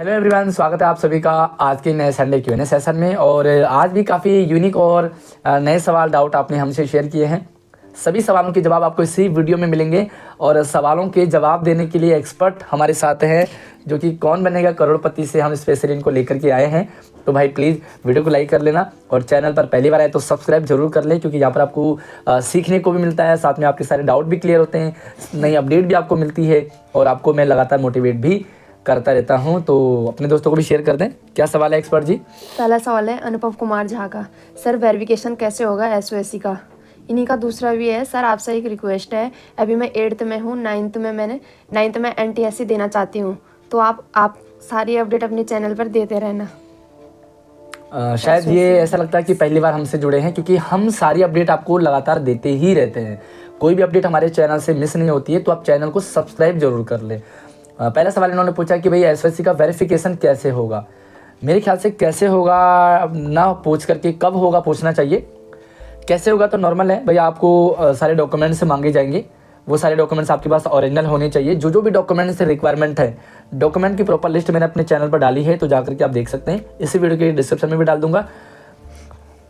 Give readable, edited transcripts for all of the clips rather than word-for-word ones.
Hello everyone, स्वागत है आप सभी का आज के नए संडे क्यूएनए सेशन में। और आज भी काफ़ी यूनिक और नए सवाल डाउट आपने हमसे शेयर किए हैं। सभी सवालों के जवाब आपको इसी वीडियो में मिलेंगे और सवालों के जवाब देने के लिए एक्सपर्ट हमारे साथ हैं, जो कि कौन बनेगा करोड़पति से हम स्पेशली इनको लेकर के आए हैं। तो भाई प्लीज़ वीडियो को लाइक कर लेना और चैनल पर पहली बार आए तो सब्सक्राइब जरूर कर लें, क्योंकि यहाँ पर आपको सीखने को भी मिलता है, साथ में आपके सारे डाउट भी क्लियर होते हैं, नई अपडेट भी आपको मिलती है और आपको मैं लगातार मोटिवेट भी करता रहता हूं। तो अपने दोस्तों को भी शेयर कर दें। क्या सवाल है एक्सपर्ट जी? पहला सवाल है अनुपम कुमार झा का, सर वेरिफिकेशन कैसे होगा एसओएससी का। इन्हीं का दूसरा भी है, सर आपसे एक रिक्वेस्ट है, अभी मैं 8th में हूँ, 9th में एनटीएससी देना चाहती हूँ, तो आप सारी अपडेट अपने चैनल पर देते रहना। शायद ये ऐसा लगता है कि पहली बार हमसे जुड़े हैं, क्योंकि हम सारी अपडेट आपको लगातार देते ही रहते हैं। कोई भी अपडेट हमारे चैनल से मिस नहीं होती है, तो आप चैनल को सब्सक्राइब जरूर कर लें। पहला सवाल इन्होंने पूछा कि भाई एसओएससी का वेरिफिकेशन कैसे होगा। मेरे ख्याल से कैसे होगा ना पूछ करके कब होगा पूछना चाहिए। कैसे होगा तो नॉर्मल है, भैया आपको सारे डॉक्यूमेंट्स मांगे जाएंगे। वो सारे डॉक्यूमेंट्स आपके पास ओरिजिनल होने चाहिए। जो भी डॉक्यूमेंट्स रिक्वायरमेंट है, डॉक्यूमेंट की प्रॉपर लिस्ट मैंने अपने चैनल पर डाली है, तो जाकर के आप देख सकते हैं। इसी वीडियो के डिस्क्रिप्शन में भी डाल दूंगा।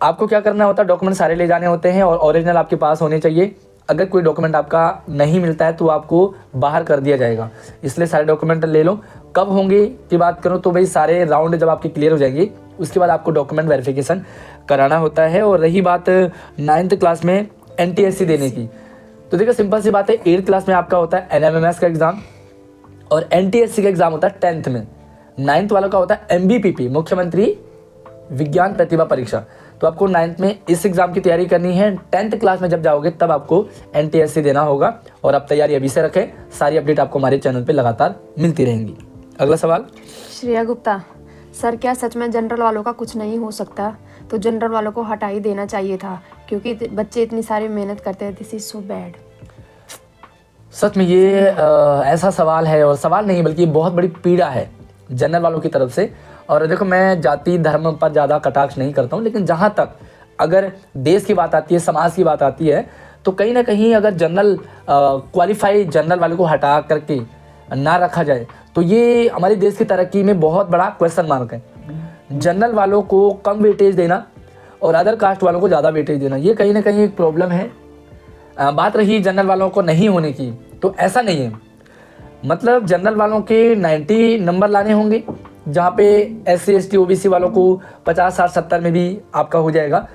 आपको क्या करना होता है, डॉक्यूमेंट सारे ले जाने होते हैं और ओरिजिनल आपके पास होने चाहिए। अगर कोई डॉक्यूमेंट आपका नहीं मिलता है तो आपको बाहर कर दिया जाएगा, इसलिए सारे डॉक्यूमेंट ले लो। कब होंगे की बात करूं तो भाई सारे राउंड जब आपके क्लियर हो जाएंगे उसके बाद आपको डॉक्यूमेंट वेरिफिकेशन कराना होता है। और रही बात 9th क्लास में एनटीएससी देने की, तो देखो सिंपल सी बात है, 8th क्लास में आपका होता है एनएमएमएस का एग्जाम और एनटीएससी का एग्जाम होता है 10th में। 9th वालों का होता है एमबीपीपी, मुख्यमंत्री विज्ञान प्रतिभा परीक्षा। तो आपको 9th में इस एग्जाम की तैयारी करनी है। 10th क्लास में जब जाओगे तब आपको एनटीएससी देना होगा और आप तैयारी अभी से रखें। सारी अपडेट आपको हमारे चैनल पे लगातार मिलती रहेंगी। अगला सवाल श्रेया गुप्ता, सर क्या सच में जनरल वालों का कुछ नहीं हो सकता? तो जनरल वालों को हटा ही देना चाहिए था, क्योंकि बच्चे इतनी सारी मेहनत करते हैं। This is so bad. सच में ये ऐसा सवाल है, और सवाल नहीं बल्कि बहुत बड़ी पीड़ा है जनरल वालों की तरफ से। और देखो, मैं जाति धर्म पर ज़्यादा कटाक्ष नहीं करता हूँ, लेकिन जहाँ तक अगर देश की बात आती है, समाज की बात आती है, तो कहीं ना कहीं अगर जनरल क्वालिफाई जनरल वालों को हटा करके ना रखा जाए तो ये हमारे देश की तरक्की में बहुत बड़ा क्वेश्चन मार्क है। जनरल वालों को कम वेटेज देना और अदर कास्ट वालों को ज़्यादा वेटेज देना, ये कहीं ना कहीं एक प्रॉब्लम है। बात रही जनरल वालों को नहीं होने की, तो ऐसा नहीं है। मतलब जनरल वालों के 90 नंबर लाने होंगे, जहाँ पे SC ST OBC वालों को 50 60 70 में भी आपका हो जाएगा।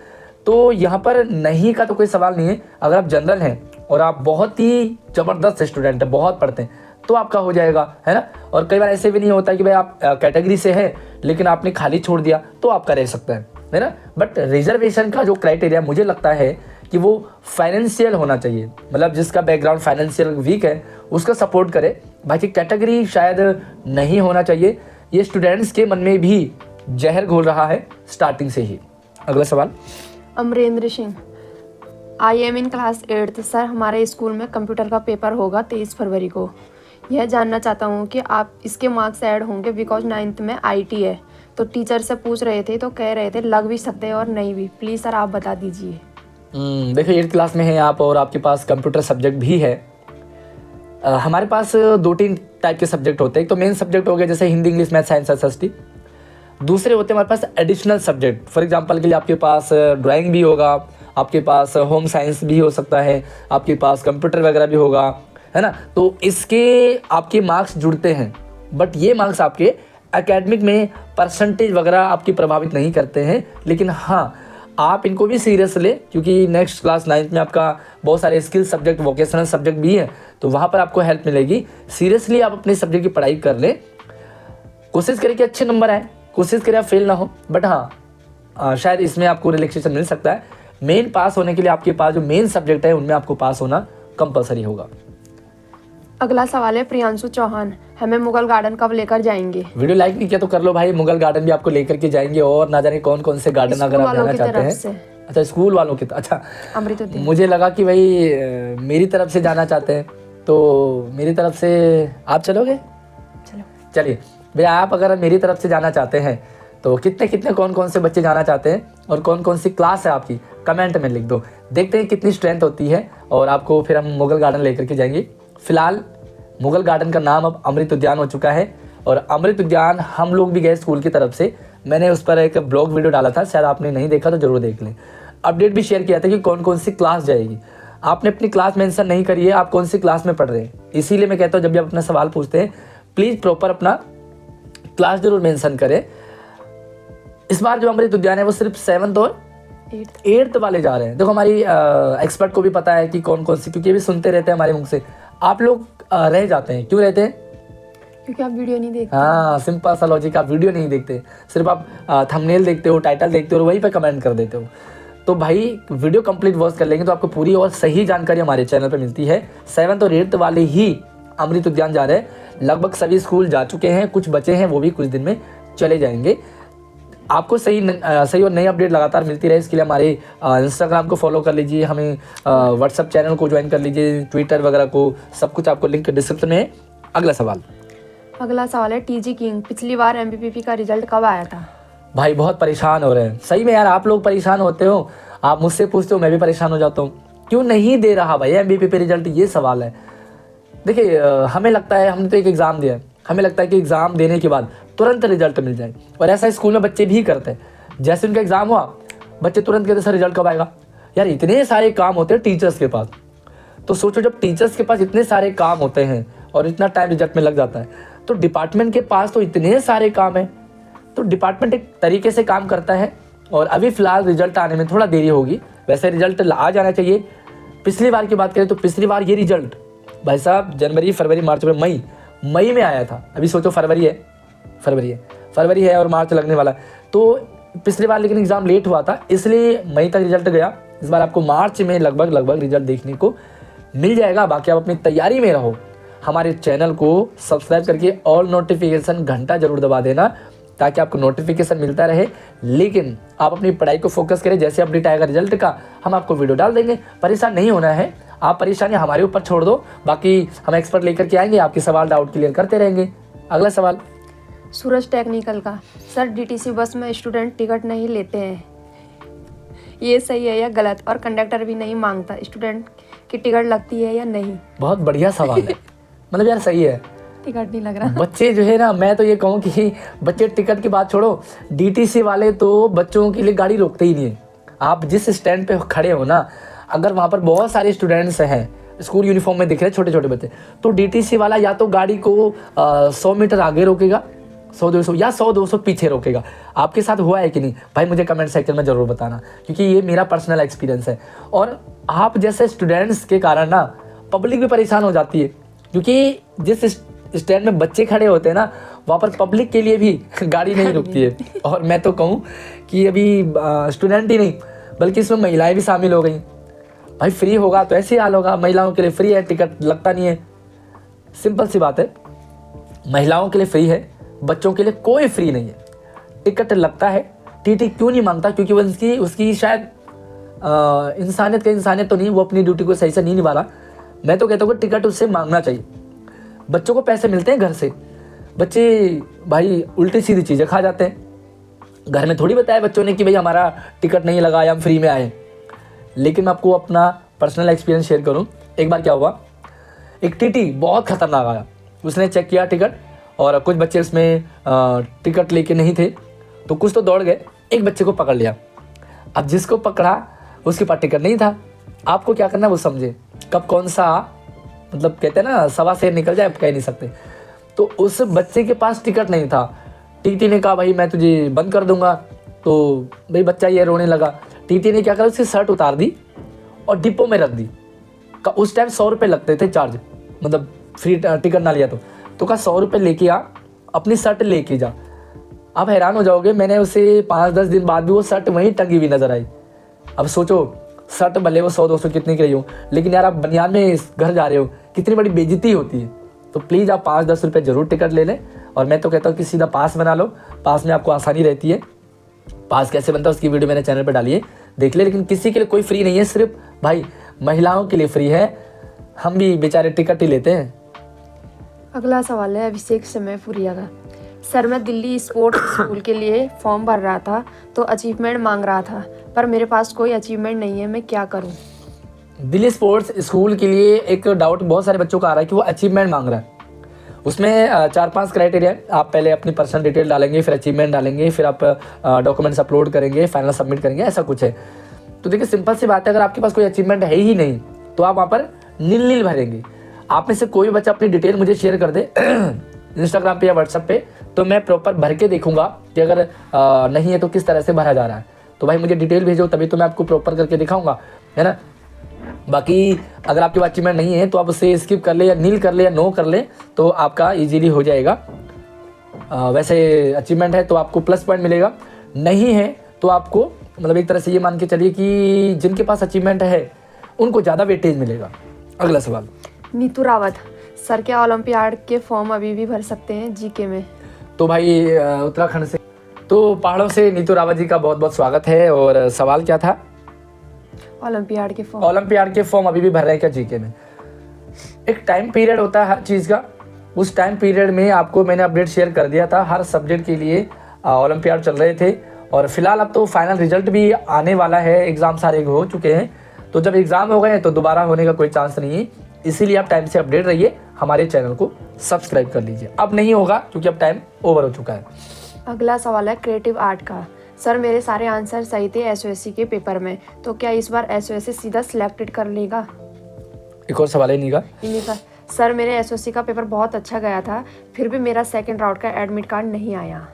तो यहाँ पर नहीं का तो कोई सवाल नहीं है। अगर आप जनरल हैं और आप बहुत ही ज़बरदस्त स्टूडेंट हैं, बहुत पढ़ते हैं, तो आपका हो जाएगा, है ना। और कई बार ऐसे भी नहीं होता कि भाई आप कैटेगरी से हैं लेकिन आपने खाली छोड़ दिया, तो आपका रह सकता है ना। बट रिजर्वेशन का जो क्राइटेरिया मुझे लगता है कि वो फाइनेंशियल होना चाहिए। मतलब जिसका बैकग्राउंड फाइनेंशियल वीक है उसका सपोर्ट करे, बाकी कैटेगरी शायद नहीं होना चाहिए। ये स्टूडेंट्स के मन में भी जहर घोल रहा है स्टार्टिंग से ही। अगला सवाल Amrendra Singh, I am in class 8th, sir हमारे स्कूल में कंप्यूटर का पेपर होगा 23 फरवरी को। यह जानना चाहता हूँ कि आप इसके मार्क्स ऐड होंगे, बिकॉज 9th में IT है। तो टीचर से पूछ रहे थे तो कह रहे थे लग भी सकते हैं और नहीं भी। प्लीज़ सर आप बता दीजिए। देखिए 8th क्लास में हैं आप और आपके पास कंप्यूटर सब्जेक्ट भी है। हमारे पास 2-3 टाइप के सब्जेक्ट होते हैं। एक तो मेन सब्जेक्ट हो गया जैसे Hindi English math science SST। दूसरे होते हैं हमारे पास एडिशनल सब्जेक्ट। फॉर एग्जांपल के लिए आपके पास ड्राइंग भी होगा, आपके पास होम साइंस भी हो सकता है, आपके पास कंप्यूटर वगैरह भी होगा, है ना। तो इसके आपके मार्क्स जुड़ते हैं, बट ये मार्क्स आपके एकेडमिक में परसेंटेज वगैरह आपकी प्रभावित नहीं करते हैं। लेकिन हाँ, आप इनको भी सीरियस ले, क्योंकि नेक्स्ट क्लास 9th में आपका बहुत सारे स्किल सब्जेक्ट, वोकेशनल सब्जेक्ट भी है, तो वहाँ पर आपको हेल्प मिलेगी। सीरियसली आप अपने सब्जेक्ट की पढ़ाई कर लें, कोशिश करें कि अच्छे नंबर आए, कोशिश करें आप फेल ना हो। बट हाँ, शायद इसमें आपको रिलैक्सेशन मिल सकता है। मेन पास होने के लिए आपके पास जो मेन सब्जेक्ट है उनमें आपको पास होना कंपलसरी होगा। अगला सवाल है प्रियांशु चौहान, हमें मुगल गार्डन कब लेकर जाएंगे? वीडियो लाइक नहीं किया तो कर लो भाई, मुगल गार्डन भी आपको लेकर के जाएंगे। और ना जाने कौन कौन से गार्डन अगर आप जाना चाहते हैं। अच्छा, स्कूल वालों की, अच्छा मुझे लगा कि भाई मेरी तरफ से जाना चाहते हैं, तो मेरी तरफ से आप चलोगे? चलिए भैया, आप अगर मेरी तरफ से जाना चाहते हैं तो कितने कितने कौन कौन से बच्चे जाना चाहते हैं और कौन कौन सी क्लास है आपकी, कमेंट में लिख दो। देखते हैं कितनी स्ट्रेंथ होती है और आपको फिर हम मुगल गार्डन लेकर के जाएंगे। फिलहाल मुगल गार्डन का नाम अब अमृत उद्यान हो चुका है। और अमृत उद्यान हम लोग भी गए स्कूल की तरफ से, मैंने उस पर एक ब्लॉग वीडियो डाला था, शायद आपने नहीं देखा तो जरूर देख लें। अपडेट भी शेयर किया था कि कौन कौन सी क्लास जाएगी। आपने अपनी क्लास मेंशन नहीं करी है, आप कौन सी क्लास में पढ़ रहे हैं, इसीलिए मैं कहता हूँ जब भी आप अपना सवाल पूछते हैं प्लीज़ प्रॉपर अपना क्लास जरूर मेंशन करें। इस बार जो अमृत उद्यान है वो सिर्फ 7th और 8th वाले जा रहे हैं। देखो हमारी एक्सपर्ट को भी पता है कि कौन कौन सी, क्योंकि ये भी सुनते रहते हैं हमारे मुंह से। आप लोग रह जाते हैं, क्यों रहते हैं? क्योंकि आप वीडियो नहीं देखते। हाँ, सिंपल सा लॉजिक, आप वीडियो नहीं देखते, सिर्फ आप थंबनेल देखते हो, टाइटल देखते हो और वहीं पे कमेंट कर देते हो। तो भाई वीडियो कंप्लीट वॉच कर लेंगे तो आपको पूरी और सही जानकारी हमारे चैनल पे मिलती है। 7th और 8th वाले ही अमृत उद्यान जा रहे हैं। लगभग सभी स्कूल जा चुके हैं, कुछ बचे हैं, वो भी कुछ दिन में चले जाएंगे। आपको सही और नई अपडेट लगातार मिलती रहे, इसके लिए हमारे इंस्टाग्राम को फॉलो कर लीजिए, हमें व्हाट्सअप चैनल को ज्वाइन कर लीजिए, ट्विटर वगैरह को, सब कुछ आपको लिंक डिस्क्रिप्शन में है। अगला सवाल है टीजी किंग, पिछली बार एमपीपी का रिजल्ट कब आया था? भाई बहुत परेशान हो रहे हैं, सही में यार, आप लोग परेशान होते हो, आप मुझसे पूछते हो, मैं भी परेशान हो जाता हूँ, क्यों नहीं दे रहा भाई एमपीपी पे रिजल्ट, ये सवाल है। देखिए हमें लगता है, हमने तो एक एग्ज़ाम दिया है, हमें लगता है कि एग्ज़ाम देने के बाद तुरंत रिजल्ट मिल जाए, और ऐसा स्कूल में बच्चे भी करते हैं। जैसे उनका एग्ज़ाम हुआ, बच्चे तुरंत कहते सर रिजल्ट कब आएगा। यार इतने सारे काम होते हैं टीचर्स के पास, तो सोचो जब टीचर्स के पास इतने सारे काम होते हैं और इतना टाइम रिजल्ट में लग जाता है, तो डिपार्टमेंट के पास तो इतने सारे काम हैं, तो डिपार्टमेंट एक तरीके से काम करता है। और अभी फ़िलहाल रिजल्ट आने में थोड़ा देरी होगी, वैसे रिजल्ट आ जाना चाहिए। पिछली बार की बात करें तो पिछली बार ये रिजल्ट भाई साहब जनवरी, फरवरी, मार्च में, मई में आया था। अभी सोचो फरवरी है और मार्च लगने वाला है, तो पिछली बार लेकिन एग्ज़ाम लेट हुआ था, इसलिए मई तक रिजल्ट गया। इस बार आपको मार्च में लगभग रिजल्ट देखने को मिल जाएगा। बाकी आप अपनी तैयारी में रहो, हमारे चैनल को सब्सक्राइब करके ऑल नोटिफिकेशन घंटा जरूर दबा देना, ताकि आपको नोटिफिकेशन मिलता रहे। लेकिन आप अपनी पढ़ाई को फोकस करें, जैसे अपडेट आएगा रिजल्ट का हम आपको वीडियो डाल देंगे, परेशान नहीं होना है। आप परेशानी हमारे ऊपर छोड़ दो, बाकी हम एक्सपर्ट लेकर के आएंगे, आपके सवाल डाउट क्लियर करते रहेंगे। अगला सवाल सूरज टेक्निकल का, सर डीटीसी बस में स्टूडेंट टिकट नहीं लेते हैं, ये सही है या गलत? और कंडक्टर भी नहीं मांगता, स्टूडेंट की टिकट लगती है या नहीं? बहुत बढ़िया सवाल है, मतलब यार सही है, टिकट नहीं लग रहा। बच्चे जो है ना, मैं तो ये कहूँ कि बच्चे टिकट की बात छोड़ो, डीटीसी वाले तो बच्चों के लिए गाड़ी रोकते ही नहीं है। आप जिस स्टैंड पे खड़े हो ना, अगर वहाँ पर बहुत सारे स्टूडेंट्स हैं, स्कूल यूनिफॉर्म में दिख रहे छोटे छोटे बच्चे, तो डीटीसी वाला या तो गाड़ी को 100 मीटर आगे रोकेगा, 100-200 या 100-200 पीछे रोकेगा। आपके साथ हुआ है कि नहीं भाई, मुझे कमेंट सेक्शन में ज़रूर बताना, क्योंकि ये मेरा पर्सनल एक्सपीरियंस है। और आप जैसे स्टूडेंट्स के कारण ना पब्लिक भी परेशान हो जाती है, क्योंकि जिस स्टैंड में बच्चे खड़े होते हैं ना, वहाँ पर पब्लिक के लिए भी गाड़ी नहीं रुकती है। और मैं तो कहूँ कि अभी स्टूडेंट ही नहीं बल्कि इसमें महिलाएं भी शामिल हो गई। भाई फ्री होगा तो ऐसे हाल होगा, महिलाओं के लिए फ्री है, टिकट लगता नहीं है, सिंपल सी बात है। महिलाओं के लिए फ्री है, बच्चों के लिए कोई फ्री नहीं है, टिकट लगता है। टीटी क्यों नहीं मांगता? क्योंकि वो उसकी शायद इंसानियत तो नहीं, वो अपनी ड्यूटी को सही से नहीं निभा रहा। मैं तो कहता हूँ कि टिकट उससे मांगना चाहिए। बच्चों को पैसे मिलते हैं घर से, बच्चे भाई उल्टी सीधी चीज़ें खा जाते हैं। घर में थोड़ी बताया बच्चों ने कि भाई हमारा टिकट नहीं लगा या हम फ्री में आए। लेकिन मैं आपको अपना पर्सनल एक्सपीरियंस शेयर करूं। एक बार क्या हुआ, एक टीटी बहुत खतरनाक आया, उसने चेक किया टिकट और कुछ बच्चे उसमें टिकट लेके नहीं थे, तो कुछ तो दौड़ गए, एक बच्चे को पकड़ लिया। अब जिसको पकड़ा उसके पास टिकट नहीं था। आपको क्या करना वो समझे, कब कौन सा, मतलब कहते हैं ना सवा शेर निकल जाए, कह नहीं सकते। तो उस बच्चे के पास टिकट नहीं था। टीटी ने कहा भाई मैं तुझे बंद कर दूंगा, तो भाई बच्चा ये रोने लगा। टीटी ने क्या करा, उसकी शर्ट उतार दी और डिपो में रख दी। उस टाइम 100 रुपये लगते थे चार्ज, मतलब फ्री टिकट ना लिया तो कहा 100 रुपये लेके आ, अपनी शर्ट लेके जा। आप हैरान हो जाओगे, मैंने उसे 5-10 दिन बाद भी वो शर्ट वहीं टंगी हुई नजर आई। अब सोचो शर्ट भले वो 100-200 कितनी की रही हो, लेकिन यार आप बनियान में घर जा रहे हो, कितनी बड़ी बेइज्जती होती है। तो प्लीज़ आप 5-10 रुपये ज़रूर टिकट ले लें। और मैं तो कहता हूँ कि सीधा पास बना लो, पास में आपको आसानी रहती है। पास कैसे बनता है उसकी वीडियो मैंने चैनल पर डाली है, देख ले। लेकिन किसी के लिए कोई फ्री नहीं है, सिर्फ भाई महिलाओं के लिए फ्री है। हम भी बेचारे टिकट ही लेते हैं। अगला सवाल है अभिषेक समयपुरिया का, सर मैं दिल्ली स्पोर्ट्स स्कूल के लिए फॉर्म भर रहा था तो अचीवमेंट मांग रहा था, पर मेरे पास कोई अचीवमेंट नहीं है, मैं क्या करूं? दिल्ली स्पोर्ट्स स्कूल के लिए एक डाउट बहुत सारे बच्चों का आ रहा है कि वो अचीवमेंट मांग रहा है। उसमें 4-5 क्राइटेरिया है। आप पहले अपनी पर्सनल डिटेल डालेंगे, फिर अचीवमेंट डालेंगे, फिर आप डॉक्यूमेंट्स अपलोड करेंगे, फाइनल सबमिट करेंगे, ऐसा कुछ है। तो देखिए सिंपल सी बात है, अगर आपके पास कोई अचीवमेंट है ही नहीं तो आप वहाँ पर नील भरेंगे। आप में से कोई भी बच्चा अपनी डिटेल मुझे शेयर कर दे इंस्टाग्राम पे या व्हाट्सएप पे, तो मैं प्रॉपर भर के देखूंगा कि अगर नहीं है तो किस तरह से भरा जा रहा है। तो भाई मुझे डिटेल भेजो, तभी तो मैं आपको प्रॉपर करके दिखाऊंगा, है ना। बाकी अगर आपके पास अचीवमेंट नहीं है तो आप उसे स्किप कर ले या नील कर ले या नो कर ले, तो आपका इजीली हो जाएगा। वैसे अचीवमेंट है तो आपको प्लस पॉइंट मिलेगा, नहीं है तो आपको मतलब एक तरह से ये मान के चलिए कि जिनके पास अचीवमेंट है उनको ज़्यादा वेटेज मिलेगा। अगला सवाल। नीतू रावत, सर क्या ओलंपियाड के फॉर्म अभी भी भर सकते हैं जीके में? तो भाई उत्तराखंड से, तो पहाड़ों से नीतू रावत जी का बहुत बहुत स्वागत है। और सवाल क्या था? ओलंपियाड के फॉर्म। ओलंपियाड के फॉर्म अभी भी भर रहे हैं क्या जीके में? एक टाइम पीरियड होता है हर चीज़ का, उस टाइम पीरियड में आपको मैंने अपडेट शेयर कर दिया था। हर सब्जेक्ट के लिए ओलंपियाड चल रहे थे और फिलहाल अब तो फाइनल रिजल्ट भी आने वाला है, एग्ज़ाम सारे हो चुके हैं। तो जब एग्ज़ाम हो गए तो दोबारा होने का कोई चांस नहीं है, इसीलिए आप टाइम से अपडेट रहिए, हमारे चैनल को सब्सक्राइब कर लीजिए। अब नहीं होगा क्योंकि अब टाइम ओवर हो चुका है। अगला सवाल है क्रिएटिव आर्ट का। सर मेरे सारे आंसर सही थे एसओएससी के पेपर में, तो क्या इस बार एसओएससी सीधा सिलेक्टेड कर लेगा? एक और सवाल है इन्हीं का। सर मेरे एसओएससी का पेपर बहुत अच्छा गया था, फिर भी मेरा सेकंड राउंड का एडमिट कार्ड नहीं आया।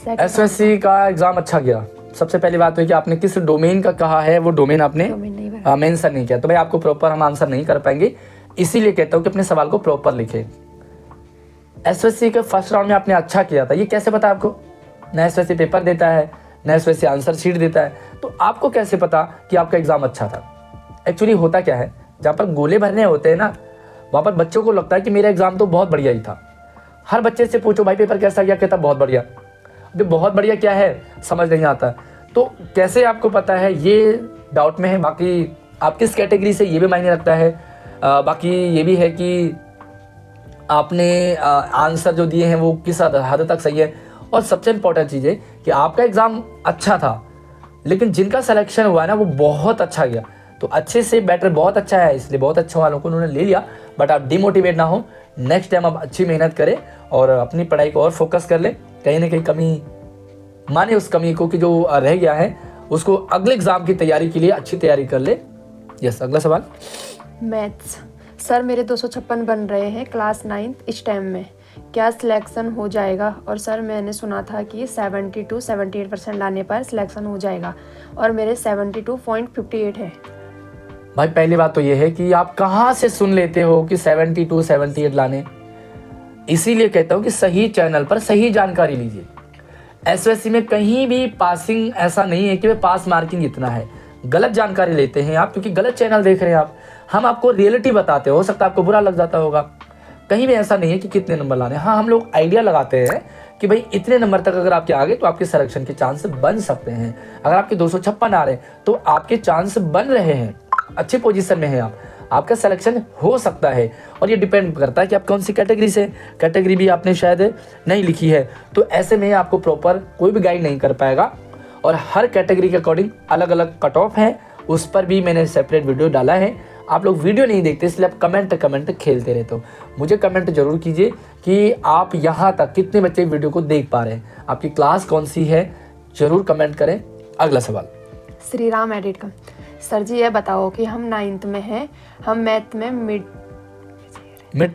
एसओएससी का एग्जाम अच्छा गया। सबसे पहली बात तो कि आपने किस डोमेन का कहा है, वो डोमेन आपने मेंशन नहीं किया, तो भाई आपको प्रॉपर हम आंसर नहीं कर पाएंगे, इसीलिए कहता हूँ कि अपने सवाल को प्रॉपर लिखे। एसओएससी के फर्स्ट राउंड में आपने अच्छा किया था, ये कैसे पता आपको? ना एसओएससी पेपर देता है, ना एसओएससी आंसर शीट देता है, तो आपको कैसे पता कि आपका एग्जाम अच्छा था? एक्चुअली होता क्या है, जहाँ पर गोले भरने होते हैं ना, वहाँ पर बच्चों को लगता है कि मेरा एग्जाम तो बहुत बढ़िया ही था। हर बच्चे से पूछो भाई पेपर कैसा गया, कहता बहुत बढ़िया। अभी बहुत बढ़िया क्या है समझ नहीं आता, तो कैसे आपको पता है, ये डाउट में है। बाकी आप किस कैटेगरी से, ये भी मायने रखता है। बाकी ये भी है कि आपने आंसर जो दिए हैं वो किस हद तक सही है। और सबसे इम्पोर्टेंट चीज़ है कि आपका एग्ज़ाम अच्छा था, लेकिन जिनका सिलेक्शन हुआ है ना वो बहुत अच्छा गया, तो अच्छे से बेटर बहुत अच्छा है, इसलिए बहुत अच्छे वालों को उन्होंने ले लिया। बट आप डिमोटिवेट ना हो, नेक्स्ट टाइम आप अच्छी मेहनत करें और अपनी पढ़ाई को और फोकस कर ले। कहीं ना कहीं कमी माने उस कमी को कि जो रह गया है उसको अगले एग्जाम की तैयारी के लिए अच्छी तैयारी कर ले। यस, अगला सवाल। मैथ्स। सर मेरे 256 बन रहे हैं क्लास 9 इस टाइम में, क्या सिलेक्शन हो जाएगा? और सर मैंने सुना था कि 72-78% लाने पर सिलेक्शन हो जाएगा और मेरे 72.58 है। भाई पहली बात तो ये है कि आप कहाँ से सुन लेते हो कि 72-78 लाने, इसीलिए कहता हूँ कि सही चैनल पर सही जानकारी लीजिए। एसओएससी में कहीं भी पासिंग ऐसा नहीं है कि वे पास मार्किंग इतना है, गलत जानकारी लेते हैं आप, क्योंकि गलत चैनल देख रहे हैं आप। हम आपको रियलिटी बताते हो सकता है आपको बुरा लग जाता होगा, कहीं भी ऐसा नहीं है कि कितने नंबर लाने। हाँ, हम लोग आइडिया लगाते हैं कि भाई इतने नंबर तक अगर आपके आगे तो आपके सिलेक्शन के चांस बन सकते हैं। अगर आपके 256 आ रहे हैं तो आपके चांस बन रहे हैं, अच्छे पोजीशन में है आप, आपका सिलेक्शन हो सकता है। और ये डिपेंड करता है कि आप कौन सी कैटेगरी से, कैटेगरी भी आपने शायद नहीं लिखी है, तो ऐसे में आपको प्रॉपर कोई भी गाइड नहीं कर पाएगा। और हर कैटेगरी के अकॉर्डिंग अलग अलग कट ऑफ है, उस पर भी मैंने सेपरेट वीडियो डाला है। आप लोग वीडियो नहीं देखते इसलिए आप कमेंट खेलते रहते हो। मुझे कमेंट जरूर कीजिए कि आप यहाँ तक कितने बच्चे वीडियो को देख पा रहे हैं, आपकी क्लास कौन सी है, जरूर कमेंट करें। अगला सवाल। श्री राम एडिट का। सर जी ये बताओ कि हम 9th में हैं, हम मैथ में मिड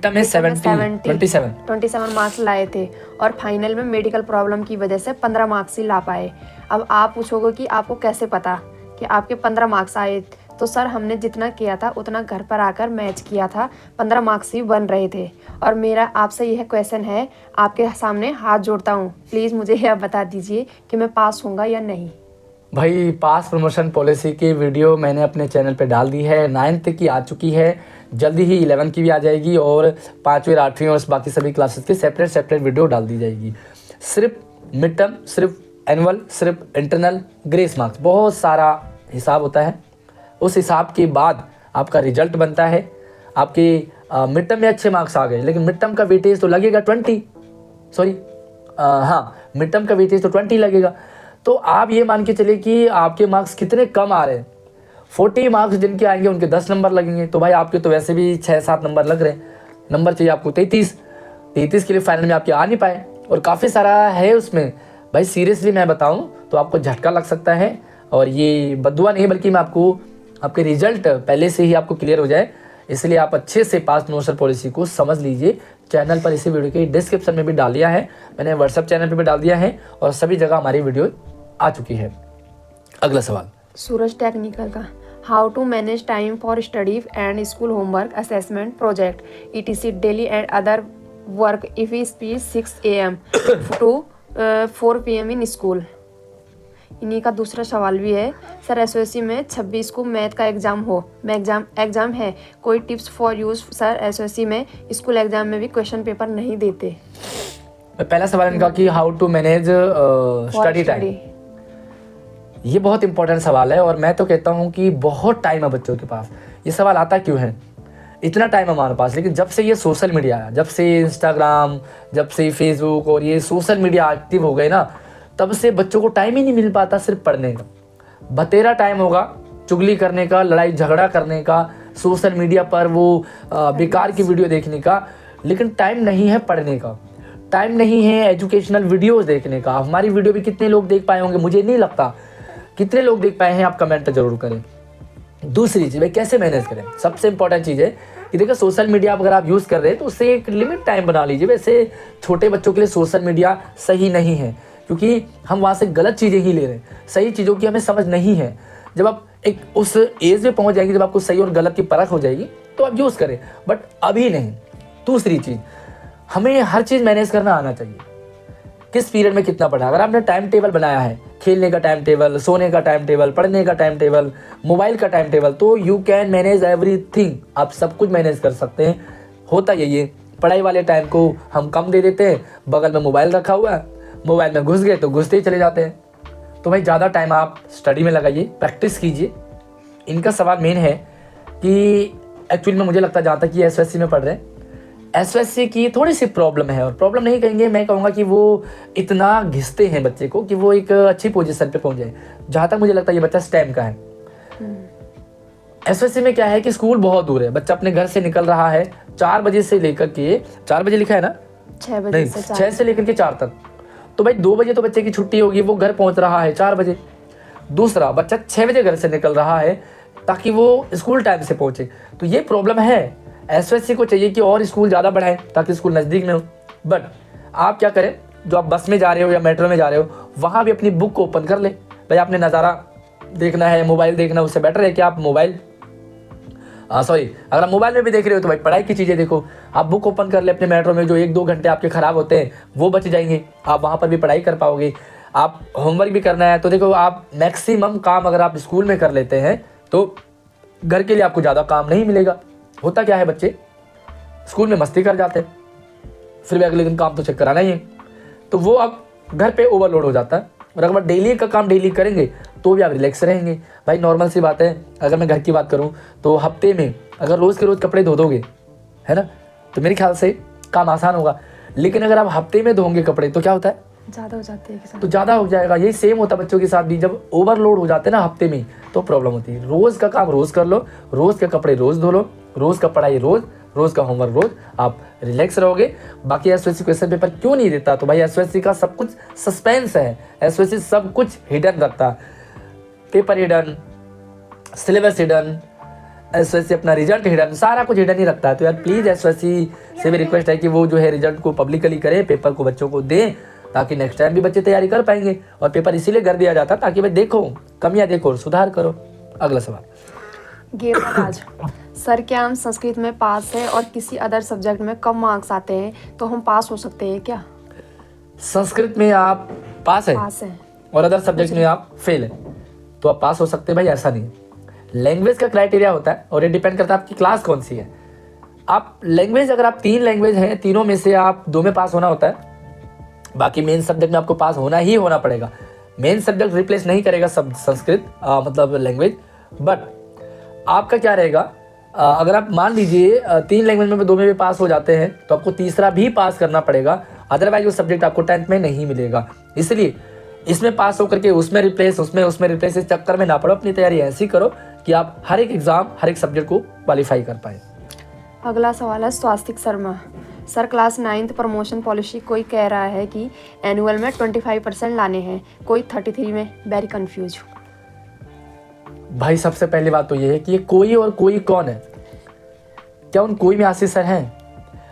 टर्म में 27 मार्क्स लाए थे और फाइनल में मेडिकल प्रॉब्लम की वजह से 15 मार्क्स ही ला पाए। अब आप पूछोगे कि आपको कैसे पता कि आपके 15 मार्क्स आए? तो सर हमने जितना किया था उतना घर पर आकर मैच किया था, 15 मार्क्स ही बन रहे थे। और मेरा आपसे यह क्वेश्चन है, आपके सामने हाथ जोड़ता हूँ, प्लीज़ मुझे यह बता दीजिए कि मैं पास होऊंगा या नहीं। भाई पास प्रमोशन पॉलिसी की वीडियो मैंने अपने चैनल पे डाल दी है, 9th की आ चुकी है, जल्दी ही 11 की भी आ जाएगी और 5वीं 8वीं और बाकी सभी क्लासेस की सेपरेट वीडियो डाल दी जाएगी। सिर्फ मिड टर्म, सिर्फ एनुअल, सिर्फ इंटरनल, ग्रेस मार्क्स, बहुत सारा हिसाब होता है। उस हिसाब के बाद आपका रिजल्ट बनता है। आपके मिड टर्म में अच्छे मार्क्स आ गए, लेकिन मिड टर्म का वेटेज तो लगेगा 20, मिड टर्म का वेटेज तो 20 लगेगा। तो आप ये मान के चलिए कि आपके मार्क्स कितने कम आ रहे हैं। 40 मार्क्स जिनके आएंगे उनके 10 नंबर लगेंगे, तो भाई आपके तो वैसे भी 6-7 नंबर लग रहे हैं, नंबर चाहिए आपको 33। 33 के लिए फाइनल में आपके आ नहीं पाए, और काफ़ी सारा है उसमें भाई। सीरियसली मैं बताऊं तो आपको झटका लग सकता है, और ये बद्दुआ नहीं बल्कि मैं आपको आपके रिजल्ट पहले से ही आपको क्लियर हो जाए, इसलिए आप अच्छे से पास नो सर पॉलिसी को समझ लीजिए। चैनल पर इसी वीडियो के डिस्क्रिप्शन में भी डाल दिया है मैंने, व्हाट्सएप चैनल पे भी डाल दिया है, और सभी जगह हमारी वीडियो आ चुकी है। अगला सवाल सूरज टेक्निकल का, how to manage time for study and school homework assessment project ETC daily and other work if he speed 6 AM to 4 PM in school. इन्हीं का दूसरा सवाल भी है, सर SOSC में 26 को मैथ का एग्जाम एग्जाम है, कोई tips for use? Sir SOSC में स्कूल एग्जाम में भी क्वेश्चन पेपर नहीं देते। पहला सवाल इनका कि how to manage study time, ये बहुत इंपॉर्टेंट सवाल है, और मैं तो कहता हूँ कि बहुत टाइम है बच्चों के पास। ये सवाल आता क्यों है, इतना टाइम हमारे पास, लेकिन जब से ये सोशल मीडिया आया, जब से इंस्टाग्राम, जब से फेसबुक और ये सोशल मीडिया एक्टिव हो गए ना, तब से बच्चों को टाइम ही नहीं मिल पाता सिर्फ पढ़ने का। बतेरा टाइम होगा चुगली करने का, लड़ाई झगड़ा करने का, सोशल मीडिया पर वो बेकार की वीडियो देखने का, लेकिन टाइम नहीं है पढ़ने का, टाइम नहीं है एजुकेशनल वीडियोस देखने का। हमारी वीडियो भी कितने लोग देख पाए होंगे, मुझे नहीं लगता। कितने लोग देख पाए हैं आप कमेंट जरूर करें। दूसरी चीज़ भाई कैसे मैनेज करें, सबसे इंपॉर्टेंट चीज़ है कि देखो सोशल मीडिया अगर आप यूज़ कर रहे हैं तो उससे एक लिमिट टाइम बना लीजिए। वैसे छोटे बच्चों के लिए सोशल मीडिया सही नहीं है, क्योंकि हम वहाँ से गलत चीज़ें ही ले रहे हैं, सही चीज़ों की हमें समझ नहीं है। जब आप एक उस एज में पहुँच जाएंगे जब आपको सही और गलत की परख हो जाएगी तो आप यूज़ करें, बट अभी नहीं। दूसरी चीज़, हमें हर चीज़ मैनेज करना आना चाहिए, किस पीरियड में कितना पढ़ा। अगर आपने टाइम टेबल बनाया है, खेलने का टाइम टेबल, सोने का टाइम टेबल, पढ़ने का टाइम टेबल, मोबाइल का टाइम टेबल, तो यू कैन मैनेज एवरीथिंग, आप सब कुछ मैनेज कर सकते हैं। होता यही है, पढ़ाई वाले टाइम को हम कम दे देते हैं, बगल में मोबाइल रखा हुआ है, मोबाइल में घुस गए तो घुसते ही चले जाते हैं। तो भाई ज़्यादा टाइम आप स्टडी में लगाइए, प्रैक्टिस कीजिए। इनका सवाल मेन है कि एक्चुअली में मुझे लगता है जहाँ तक ये SOSC में पढ़ रहे हैं, SOSC की थोड़ी सी प्रॉब्लम है, और प्रॉब्लम नहीं कहेंगे, मैं कहूँगा कि वो इतना घिसते हैं बच्चे को कि वो एक अच्छी पोजीशन पे पहुँच जाए। जहाँ तक मुझे लगता है ये बच्चा STEM का है। SOSC में क्या है कि स्कूल बहुत दूर है, बच्चा अपने घर से निकल रहा है 4 बजे से लेकर के 4 बजे लिखा है ना, 6 बजे नहीं 6 से लेकर के 4 तक, तो भाई 2 बजे तो बच्चे की छुट्टी होगी, वो घर पहुँच रहा है 4 बजे। दूसरा बच्चा 6 बजे घर से निकल रहा है ताकि वो स्कूल टाइम से पहुँचे, तो ये प्रॉब्लम है। SOSC को चाहिए कि और स्कूल ज़्यादा बढ़ाएं ताकि स्कूल नज़दीक में हो, बट आप क्या करें, जो आप बस में जा रहे हो या मेट्रो में जा रहे हो, वहाँ भी अपनी बुक को ओपन कर ले। भाई आपने नज़ारा देखना है, मोबाइल देखना, उससे बेटर है कि आप अगर आप मोबाइल में भी देख रहे हो तो भाई पढ़ाई की चीज़ें देखो। आप बुक ओपन कर ले अपने मेट्रो में, जो 1-2 घंटे आपके ख़राब होते हैं वो बच जाएंगे, आप वहाँ पर भी पढ़ाई कर पाओगे। आप होमवर्क भी करना है तो देखो, आप मैक्सिमम काम अगर आप स्कूल में कर लेते हैं तो घर के लिए आपको ज़्यादा काम नहीं मिलेगा। होता क्या है, बच्चे स्कूल में मस्ती कर जाते हैं, फिर भी अगले दिन काम तो चेक कराना ही है, तो वो अब घर पे ओवरलोड हो जाता है। और अगर आप डेली का काम डेली करेंगे तो भी आप रिलैक्स रहेंगे। भाई नॉर्मल सी बात है, अगर मैं घर की बात करूं तो हफ्ते में अगर रोज़ के रोज़ कपड़े धो दोगे, है ना, तो मेरे ख्याल से काम आसान होगा। लेकिन अगर आप हफ्ते में धोंगे कपड़े तो क्या होता है, ज़्यादा हो जाते हैं, तो ज़्यादा हो जाएगा। यही सेम होता है बच्चों के साथ भी, जब ओवरलोड हो जाते हैं ना हफ्ते में तो प्रॉब्लम होती है। रोज़ का काम रोज़ कर लो, रोज़ के कपड़े रोज़ धो लो, रोज़ का पढ़ाई रोज़ का होमवर्क रोज़, आप रिलैक्स रहोगे। बाकी SOSC क्वेश्चन पेपर क्यों नहीं देता, तो भाई SOSC का सब कुछ सस्पेंस है, SOSC सब कुछ हिडन रखता, paper hidden, syllabus hidden, SOSC अपना रिजल्ट हिडन, सारा कुछ हिडन ही रखता है। तो यार प्लीज़ SOSC से भी रिक्वेस्ट है कि वो जो है रिजल्ट को पब्लिकली करे, पेपर को बच्चों को दें, ताकि नेक्स्ट टाइम भी बच्चे तैयारी कर पाएंगे। और पेपर इसीलिए कर दिया जाता ताकि भाई देखो कमियां देखो और सुधार करो। अगला सवाल, गेवराज, सर क्या हम संस्कृत में पास है और किसी अदर सब्जेक्ट में कम मार्क्स आते हैं तो हम पास हो सकते हैं क्या? संस्कृत में आप पास है और अदर सब्जेक्ट में आप फेल है तो आप पास हो सकते हैं? भाई ऐसा नहीं है, लैंग्वेज का क्राइटेरिया होता है और ये डिपेंड करता है आपकी क्लास कौन सी है। आप लैंग्वेज, अगर आप 3 लैंग्वेज हैं, तीनों में से आप 2 में पास होना होता है, बाकी मेन सब्जेक्ट में आपको पास होना ही होना पड़ेगा। मेन सब्जेक्ट रिप्लेस नहीं करेगा सब संस्कृत मतलब लैंग्वेज। बट आपका क्या रहेगा, अगर आप मान लीजिए 3 लैंग्वेज में 2 में भी पास हो जाते हैं तो आपको तीसरा भी पास करना पड़ेगा, अदरवाइज वो सब्जेक्ट आपको 10th में नहीं मिलेगा। इसलिए इसमें पास होकर के उसमें रिप्लेस, उसमें रिप्लेस, इस चक्कर में ना पड़ो। अपनी तैयारी ऐसी करो कि आप हर एक एग्जाम, हर एक सब्जेक्ट को क्वालिफाई कर पाए। अगला सवाल है Swastik Sharma, sir class 9th promotion policy कोई कह रहा है कि एनुअल में 25% लाने हैं, कोई 33 में। Very confuse. भाई सबसे पहली बात तो ये है कि ये कोई और कोई कौन है? क्या उन कोई में आशीष सर हैं?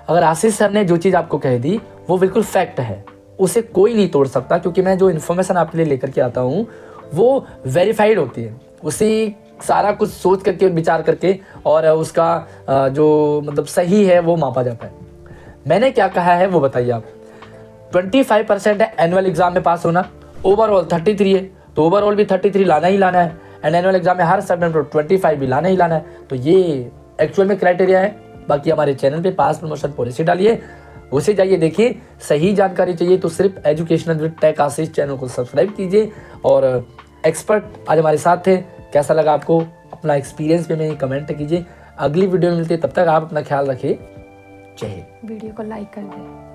अगर आशीष सर ने जो चीज़ आपको कह दी वो बिल्कुल फैक्ट है, उसे कोई नहीं तोड़ सकता, क्योंकि मैं जो इन्फॉर्मेशन आपके लिए लेकर के आता हूँ वो वेरीफाइड होती है, उसी सारा कुछ सोच करके विचार करके और उसका जो मतलब सही है वो मापा जाता है। मैंने क्या कहा है वो बताइए आप। 25% है एनुअल एग्जाम में पास होना, ओवरऑल 33 है तो ओवरऑल भी 33 लाना ही लाना है, एंड एनुअल एग्जाम में हर सब्जेक्ट में 25 भी लाना ही लाना है। तो ये एक्चुअल में क्राइटेरिया है। बाकी हमारे चैनल पे पास प्रमोशन पॉलिसी डालिए, उसे जाइए देखिए। सही जानकारी चाहिए तो सिर्फ educational with tech Ashish channel को सब्सक्राइब कीजिए। और एक्सपर्ट आज हमारे साथ थे, कैसा लगा आपको? अपना एक्सपीरियंस पे में कमेंट कीजिए। अगली वीडियो में मिलते हैं, तब तक आप अपना ख्याल रखिए। जय हिंद। वीडियो को लाइक कर दें।